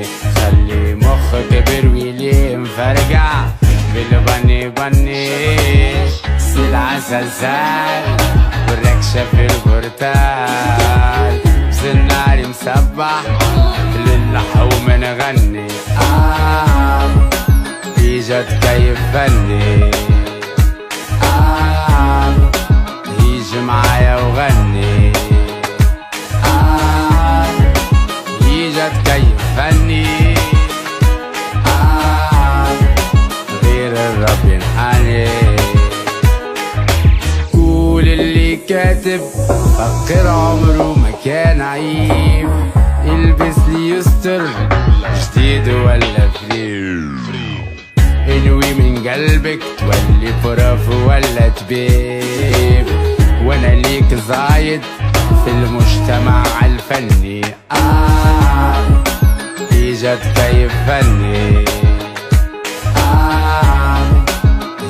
غني، خلي مخك برويلي مفرقع بالبني بني، العسل زال والركشة في البرتال، بزناري مسبح للحوم نغني، اجت كيف فني، يجي معايا وغني، اجت كيف فني، غير الرب ينحني. قول اللي كاتب فكر عمره ما كان عيب، البس لي يستر جديد ولا فري، انوي من قلبك تولي فرف ولا تبيب، وانا ليك زايد في المجتمع الفني، اجت كيف فني،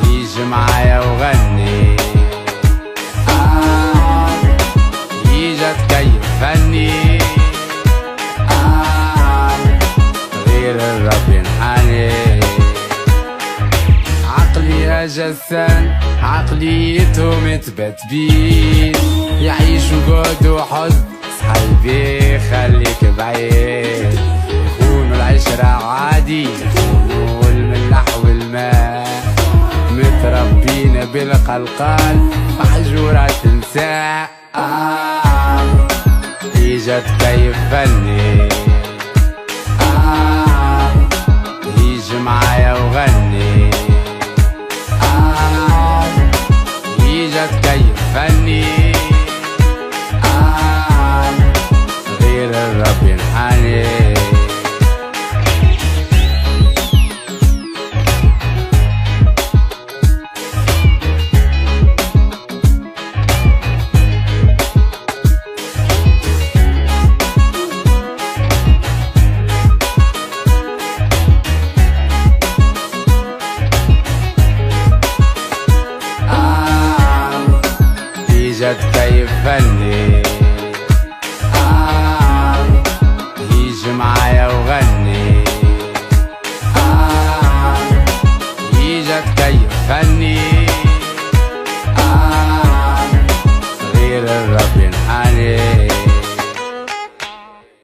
يجي معايا وغني، اجت كيف فني، غير الرب ينحني. عقلي يا جسان عقليتهم تبتبين، يعيشوا جود وحزن صحيبي خليك بعيد، يخونوا العشرة عادي، يخونوا الملح والماء، متربين بالقلقال محجورة تنساء، اجت كيف فني،